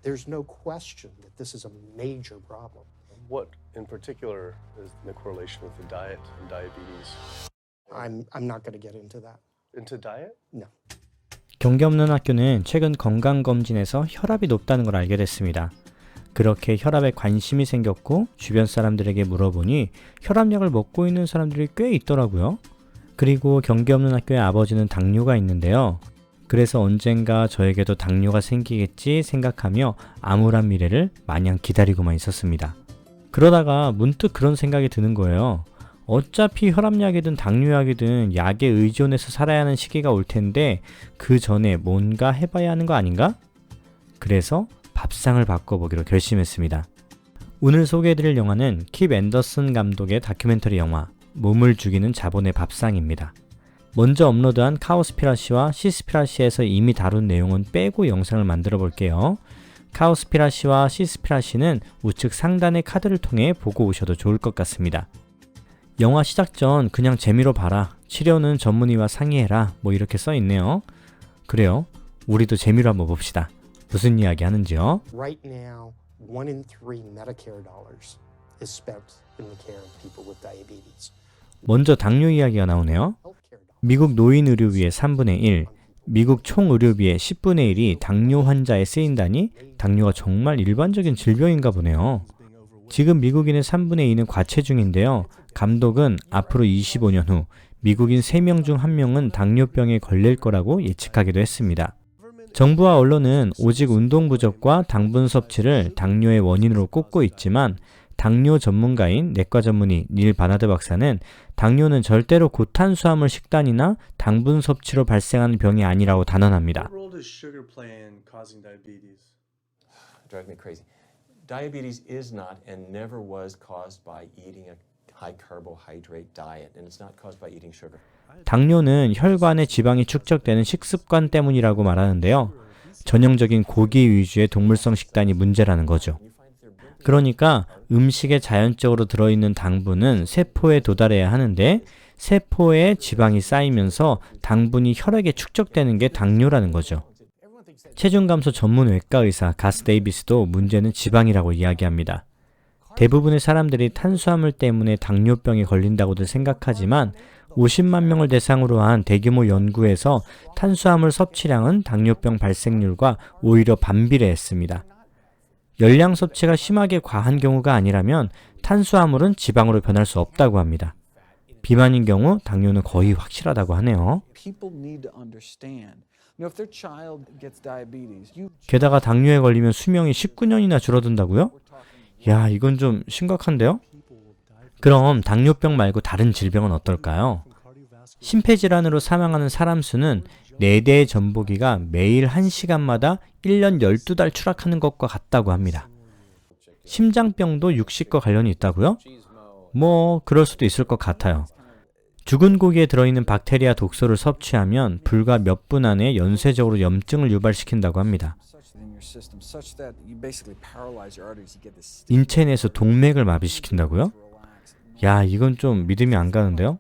There's no question that this is a major problem. What in particular is the correlation with the diet and diabetes? I'm not going to get into that. Into diet? No. 경계 없는 학교는 최근 건강검진에서 혈압이 높다는 걸 알게 됐습니다. 그렇게 혈압에 관심이 생겼고 주변 사람들에게 물어보니 혈압약을 먹고 있는 사람들이 꽤 있더라고요. 그리고 경계 없는 학교의 아버지는 당뇨가 있는데요. 그래서 언젠가 저에게도 당뇨가 생기겠지 생각하며 암울한 미래를 마냥 기다리고만 있었습니다. 그러다가 문득 그런 생각이 드는 거예요. 어차피 혈압약이든 당뇨약이든 약에 의존해서 살아야 하는 시기가 올 텐데 그 전에 뭔가 해봐야 하는 거 아닌가? 그래서 밥상을 바꿔보기로 결심했습니다. 오늘 소개해드릴 영화는 킵 앤더슨 감독의 다큐멘터리 영화 몸을 죽이는 자본의 밥상입니다. 먼저 업로드한 카오스피라시와 시스피라시에서 이미 다룬 내용은 빼고 영상을 만들어 볼게요. 카오스피라시와 시스피라시는 우측 상단의 카드를 통해 보고 오셔도 좋을 것 같습니다. 영화 시작 전 그냥 재미로 봐라. 치료는 전문의와 상의해라. 뭐 이렇게 써 있네요. 그래요. 우리도 재미로 한번 봅시다. 무슨 이야기 하는지요? Right now, 1 in 3 Medicare dollars is spent in the care of people with diabetes. 먼저 당뇨 이야기가 나오네요. Healthcare dollars. 미국 노인 의료비의 3분의 1, 미국 총 의료비의 10분의 1이 당뇨 환자에 쓰인다니 당뇨가 정말 일반적인 질병인가 보네요. 지금 미국인의 3분의 2는 과체중인데요. 감독은 앞으로 25년 후 미국인 3명 중 1명은 당뇨병에 걸릴 거라고 예측하기도 했습니다. 정부와 언론은 오직 운동 부족과 당분 섭취를 당뇨의 원인으로 꼽고 있지만 당뇨 전문가인 내과 전문의 닐 바나드 박사는 당뇨는 절대로 고탄수화물 식단이나 당분 섭취로 발생하는 병이 아니라고 단언합니다. What role does sugar play in causing diabetes? Drives me crazy. Diabetes is not and never was caused by eating a high carbohydrate diet, and it's not caused by eating sugar. 당뇨는 혈관에 지방이 축적되는 식습관 때문이라고 말하는데요. 전형적인 고기 위주의 동물성 식단이 문제라는 거죠. 그러니까 음식에 자연적으로 들어있는 당분은 세포에 도달해야 하는데 세포에 지방이 쌓이면서 당분이 혈액에 축적되는 게 당뇨라는 거죠. 체중 감소 전문 외과 의사 가스 데이비스도 문제는 지방이라고 이야기합니다. 대부분의 사람들이 탄수화물 때문에 당뇨병에 걸린다고들 생각하지만 50만 명을 대상으로 한 대규모 연구에서 탄수화물 섭취량은 당뇨병 발생률과 오히려 반비례했습니다. 열량 섭취가 심하게 과한 경우가 아니라면 탄수화물은 지방으로 변할 수 없다고 합니다. 비만인 경우 당뇨는 거의 확실하다고 하네요. 게다가 당뇨에 걸리면 수명이 19년이나 줄어든다고요? 야, 이건 좀 심각한데요? 그럼 당뇨병 말고 다른 질병은 어떨까요? 심폐질환으로 사망하는 사람 수는 4대의 전보기가 매일 1시간마다 1년 12달 추락하는 것과 같다고 합니다. 심장병도 육식과 관련이 있다고요? 뭐 그럴 수도 있을 것 같아요. 죽은 고기에 들어있는 박테리아 독소를 섭취하면 불과 몇 분 안에 연쇄적으로 염증을 유발시킨다고 합니다. 인체 내에서 동맥을 마비시킨다고요? 야, 이건 좀 믿음이 안 가는데요?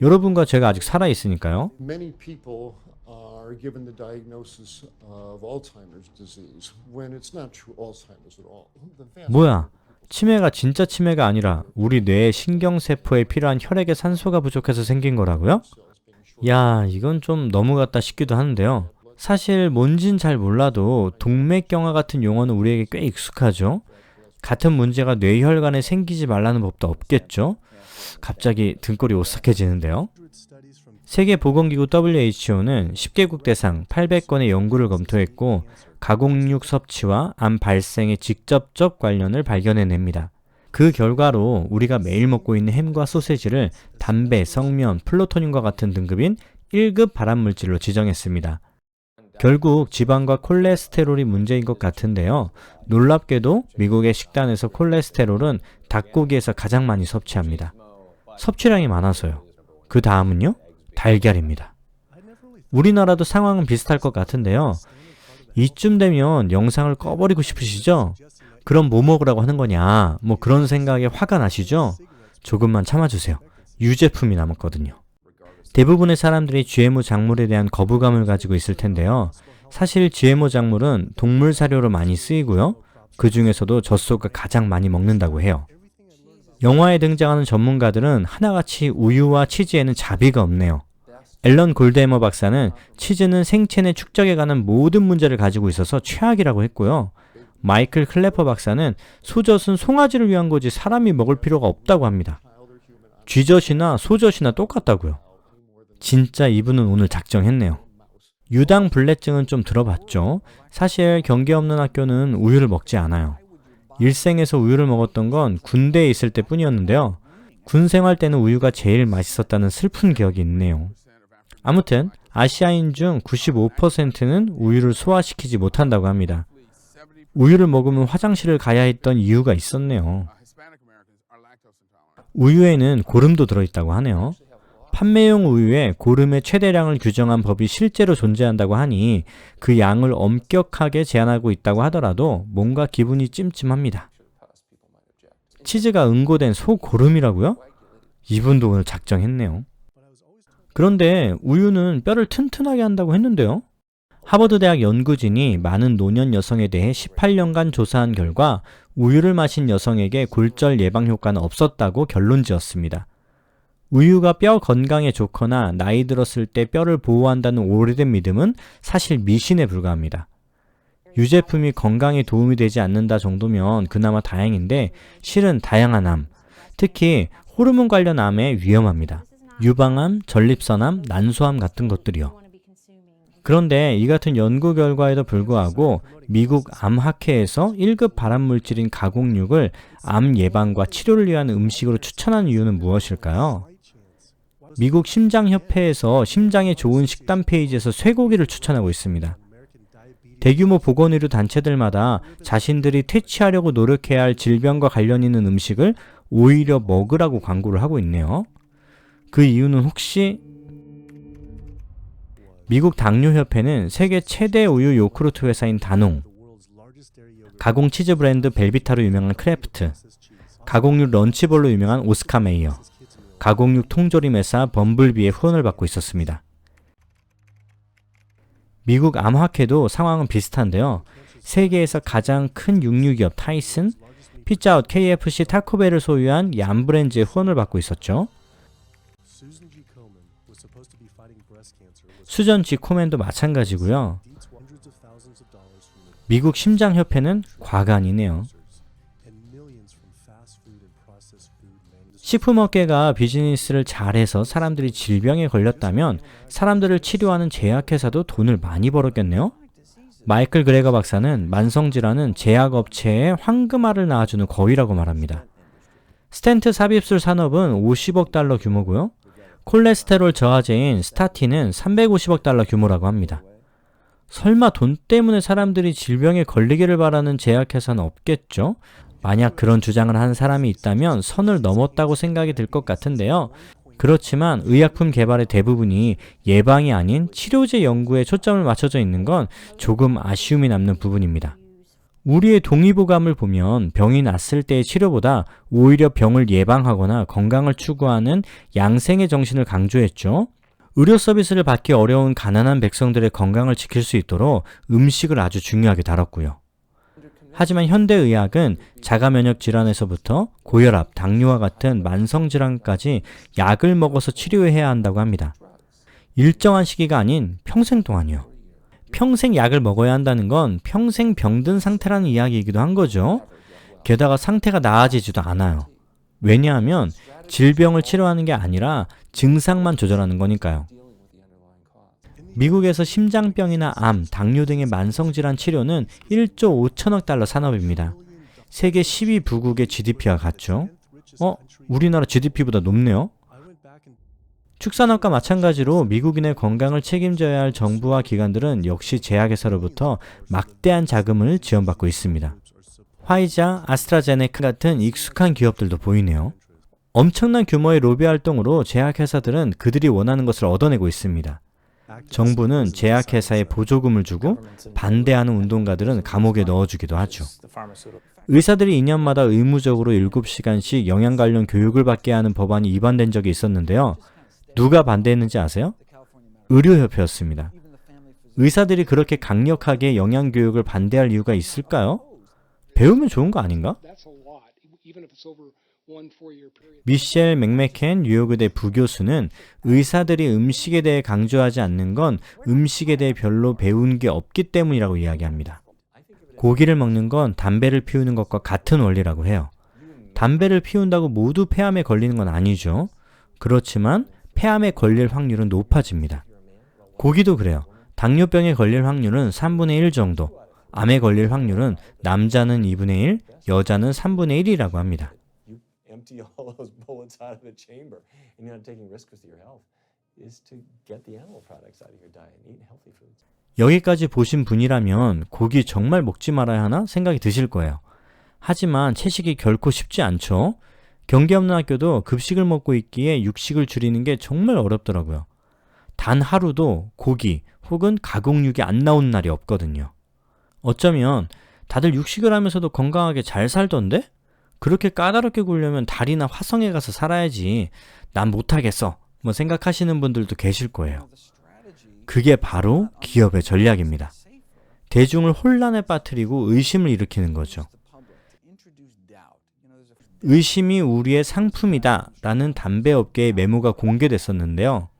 여러분과 제가 아직 살아있으니까요. Many people are given the diagnosis of Alzheimer's disease when it's not true Alzheimer's at all. 뭐야? 치매가 진짜 치매가 아니라 우리 뇌의 신경세포에 필요한 혈액의 산소가 부족해서 생긴 거라고요? 야, 이건 좀 너무 같다 싶기도 하는데요. 사실 뭔진 잘 몰라도 동맥경화 같은 용어는 우리에게 꽤 익숙하죠. 같은 문제가 뇌혈관에 생기지 말라는 법도 없겠죠. 갑자기 등골이 오싹해지는데요. 세계보건기구 WHO는 10개국 대상 800건의 연구를 검토했고 가공육 섭취와 암 발생의 직접적 관련을 발견해냅니다. 그 결과로 우리가 매일 먹고 있는 햄과 소세지를 담배, 성면, 플루토늄과 같은 등급인 1급 발암물질로 지정했습니다. 결국 지방과 콜레스테롤이 문제인 것 같은데요. 놀랍게도 미국의 식단에서 콜레스테롤은 닭고기에서 가장 많이 섭취합니다. 섭취량이 많아서요. 그 다음은요? 달걀입니다. 우리나라도 상황은 비슷할 것 같은데요. 이쯤 되면 영상을 꺼버리고 싶으시죠? 그럼 뭐 먹으라고 하는 거냐? 뭐 그런 생각에 화가 나시죠? 조금만 참아주세요. 유제품이 남았거든요. 대부분의 사람들이 GMO 작물에 대한 거부감을 가지고 있을 텐데요. 사실 GMO 작물은 동물 사료로 많이 쓰이고요. 그 중에서도 젖소가 가장 많이 먹는다고 해요. 영화에 등장하는 전문가들은 하나같이 우유와 치즈에는 자비가 없네요. 앨런 골드해머 박사는 치즈는 생체 내 축적에 관한 모든 문제를 가지고 있어서 최악이라고 했고요. 마이클 클래퍼 박사는 소젖은 송아지를 위한 거지 사람이 먹을 필요가 없다고 합니다. 쥐젖이나 소젖이나 똑같다고요. 진짜 이분은 오늘 작정했네요. 유당 불내증은 좀 들어봤죠. 사실 경계 없는 학교는 우유를 먹지 않아요. 일생에서 우유를 먹었던 건 군대에 있을 때 뿐이었는데요. 군 생활 때는 우유가 제일 맛있었다는 슬픈 기억이 있네요. 아무튼 아시아인 중 95%는 우유를 소화시키지 못한다고 합니다. 우유를 먹으면 화장실을 가야 했던 이유가 있었네요. 우유에는 고름도 들어있다고 하네요. 판매용 우유에 고름의 최대량을 규정한 법이 실제로 존재한다고 하니 그 양을 엄격하게 제한하고 있다고 하더라도 뭔가 기분이 찜찜합니다. 치즈가 응고된 소고름이라고요? 이분도 오늘 작정했네요. 그런데 우유는 뼈를 튼튼하게 한다고 했는데요. 하버드 대학 연구진이 많은 노년 여성에 대해 18년간 조사한 결과 우유를 마신 여성에게 골절 예방 효과는 없었다고 결론지었습니다. 우유가 뼈 건강에 좋거나 나이 들었을 때 뼈를 보호한다는 오래된 믿음은 사실 미신에 불과합니다. 유제품이 건강에 도움이 되지 않는다 정도면 그나마 다행인데 실은 다양한 암, 특히 호르몬 관련 암에 위험합니다. 유방암, 전립선암, 난소암 같은 것들이요. 그런데 이 같은 연구 결과에도 불구하고 미국 암학회에서 1급 발암물질인 가공육을 암 예방과 치료를 위한 음식으로 추천한 이유는 무엇일까요? 미국 심장협회에서 심장에 좋은 식단 페이지에서 쇠고기를 추천하고 있습니다. 대규모 보건의료 단체들마다 자신들이 퇴치하려고 노력해야 할 질병과 관련 있는 음식을 오히려 먹으라고 광고를 하고 있네요. 그 이유는 혹시 미국 당뇨협회는 세계 최대 우유 요구르트 회사인 다농, 가공 치즈 브랜드 벨비타로 유명한 크래프트, 가공육 런치볼로 유명한 오스카 메이어, 가공육 통조림 회사 범블비의 후원을 받고 있었습니다. 미국 암학회도 상황은 비슷한데요. 세계에서 가장 큰 육류기업 타이슨, 피자헛 KFC 타코벨을 소유한 얌브랜즈의 후원을 받고 있었죠. 수전 G 코맨도 마찬가지고요. 미국 심장협회는 과간이네요. 식품업계가 비즈니스를 잘해서 사람들이 질병에 걸렸다면 사람들을 치료하는 제약회사도 돈을 많이 벌었겠네요. 마이클 그레거 박사는 만성질환은 제약업체에 황금알을 낳아주는 거위라고 말합니다. 스텐트 삽입술 산업은 50억 달러 규모고요. 콜레스테롤 저하제인 스타틴은 350억 달러 규모라고 합니다. 설마 돈 때문에 사람들이 질병에 걸리기를 바라는 제약회사는 없겠죠? 만약 그런 주장을 하는 사람이 있다면 선을 넘었다고 생각이 들 것 같은데요. 그렇지만 의약품 개발의 대부분이 예방이 아닌 치료제 연구에 초점을 맞춰져 있는 건 조금 아쉬움이 남는 부분입니다. 우리의 동의보감을 보면 병이 났을 때의 치료보다 오히려 병을 예방하거나 건강을 추구하는 양생의 정신을 강조했죠. 의료 서비스를 받기 어려운 가난한 백성들의 건강을 지킬 수 있도록 음식을 아주 중요하게 다뤘고요. 하지만 현대의학은 자가면역 질환에서부터 고혈압, 당뇨와 같은 만성질환까지 약을 먹어서 치료해야 한다고 합니다. 일정한 시기가 아닌 평생 동안이요. 평생 약을 먹어야 한다는 건 평생 병든 상태라는 이야기이기도 한 거죠. 게다가 상태가 나아지지도 않아요. 왜냐하면 질병을 치료하는 게 아니라 증상만 조절하는 거니까요. 미국에서 심장병이나 암, 당뇨 등의 만성질환 치료는 1조 5천억 달러 산업입니다. 세계 12부국의 GDP와 같죠. 우리나라 GDP보다 높네요. 축산업과 마찬가지로 미국인의 건강을 책임져야 할 정부와 기관들은 역시 제약회사로부터 막대한 자금을 지원받고 있습니다. 화이자, 아스트라제네카 같은 익숙한 기업들도 보이네요. 엄청난 규모의 로비 활동으로 제약회사들은 그들이 원하는 것을 얻어내고 있습니다. 정부는 제약회사에 보조금을 주고 반대하는 운동가들은 감옥에 넣어주기도 하죠. 의사들이 2년마다 의무적으로 7시간씩 영양 관련 교육을 받게 하는 법안이 위반된 적이 있었는데요. 누가 반대했는지 아세요? 의료협회였습니다. 의사들이 그렇게 강력하게 영양교육을 반대할 이유가 있을까요? 배우면 좋은 거 아닌가? 미셸 맥메켄 뉴욕의대 부교수는 의사들이 음식에 대해 강조하지 않는 건 음식에 대해 별로 배운 게 없기 때문이라고 이야기합니다. 고기를 먹는 건 담배를 피우는 것과 같은 원리라고 해요. 담배를 피운다고 모두 폐암에 걸리는 건 아니죠. 그렇지만 폐암에 걸릴 확률은 높아집니다. 고기도 그래요. 당뇨병에 걸릴 확률은 3분의 1 정도, 암에 걸릴 확률은 남자는 2분의 1, 여자는 3분의 1이라고 합니다. Empty all those bullets out of the chamber and you're not taking risks with your health is to get the animal products out of your diet and eat healthy foods. 여기까지 보신 분이라면 고기 정말 먹지 말아야 하나 생각이 드실 거예요. 하지만 채식이 결코 쉽지 않죠. 경기 없는 학교도 급식을 먹고 있기에 육식을 줄이는 게 정말 어렵더라고요. 단 하루도 고기 혹은 가공육이 안 나오는 날이 없거든요. 어쩌면 다들 육식을 하면서도 건강하게 잘 살던데? 그렇게 까다롭게 굴려면 달이나 화성에 가서 살아야지 난 못하겠어 뭐 생각하시는 분들도 계실 거예요. 그게 바로 기업의 전략입니다. 대중을 혼란에 빠뜨리고 의심을 일으키는 거죠. 의심이 우리의 상품이다 라는 담배업계의 메모가 공개됐었는데요.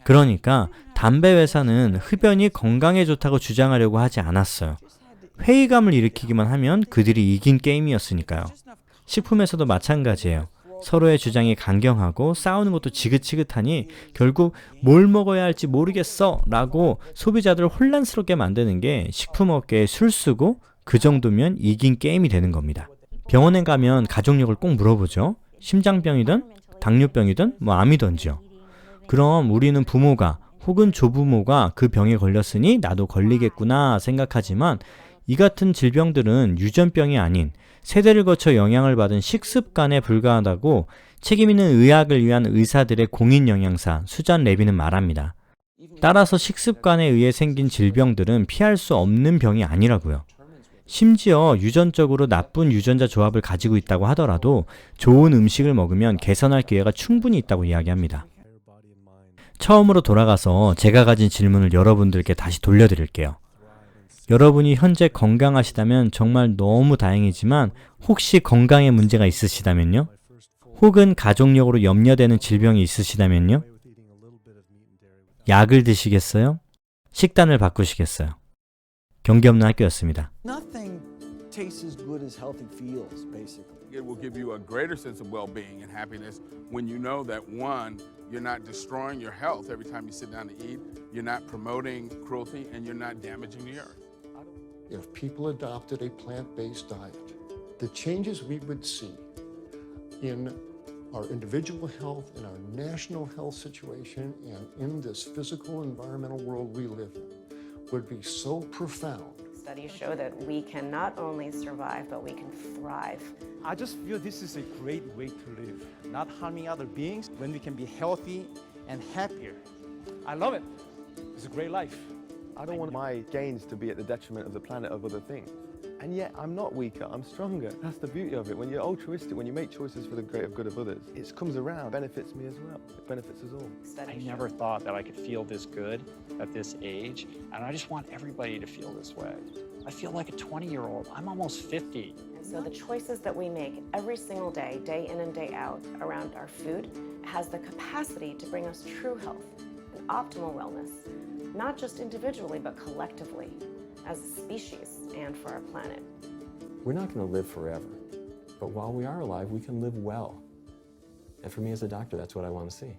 그러니까 담배 회사는 흡연이 건강에 좋다고 주장하려고 하지 않았어요. 회의감을 일으키기만 하면 그들이 이긴 게임이었으니까요. 식품에서도 마찬가지예요. 서로의 주장이 강경하고 싸우는 것도 지긋지긋하니 결국 뭘 먹어야 할지 모르겠어 라고 소비자들을 혼란스럽게 만드는 게 식품업계의 술수고 그 정도면 이긴 게임이 되는 겁니다. 병원에 가면 가족력을 꼭 물어보죠. 심장병이든 당뇨병이든 뭐 암이든지요. 그럼 우리는 부모가 혹은 조부모가 그 병에 걸렸으니 나도 걸리겠구나 생각하지만 이 같은 질병들은 유전병이 아닌 세대를 거쳐 영향을 받은 식습관에 불과하다고 책임있는 의학을 위한 의사들의 공인 영양사 수잔 레비는 말합니다. 따라서 식습관에 의해 생긴 질병들은 피할 수 없는 병이 아니라고요. 심지어 유전적으로 나쁜 유전자 조합을 가지고 있다고 하더라도 좋은 음식을 먹으면 개선할 기회가 충분히 있다고 이야기합니다. 처음으로 돌아가서 제가 가진 질문을 여러분들께 다시 돌려드릴게요. 여러분이 현재 건강하시다면 정말 너무 다행이지만 혹시 건강에 문제가 있으시다면요? 혹은 가족력으로 염려되는 질병이 있으시다면요? 약을 드시겠어요? 식단을 바꾸시겠어요? 경기 없는 학교였습니다. Nothing tastes as good as healthy feels, basically. It will give you a greater sense of well-being and happiness when you know that, one, you're not destroying your health every time you sit down to eat, you're not promoting cruelty, and you're not damaging the earth. If people adopted a plant-based diet, the changes we would see in our individual health, in our national health situation, and in this physical environmental world we live in would be so profound. Studies show that we can not only survive, but we can thrive. I just feel this is a great way to live, not harming other beings when we can be healthy and happier. I love it. It's a great life. I don't want my gains to be at the detriment of the planet of other things. And yet I'm not weaker, I'm stronger. That's the beauty of it. When you're altruistic, when you make choices for the greater good of others, it comes around, benefits me as well. It benefits us all. I never thought that I could feel this good at this age, and I just want everybody to feel this way. I feel like a 20-year-old. I'm almost 50. And so the choices that we make every single day, day in and day out, around our food has the capacity to bring us true health and optimal wellness, not just individually, but collectively, as a species and for our planet. We're not going to live forever, but while we are alive, we can live well. And for me as a doctor, that's what I want to see.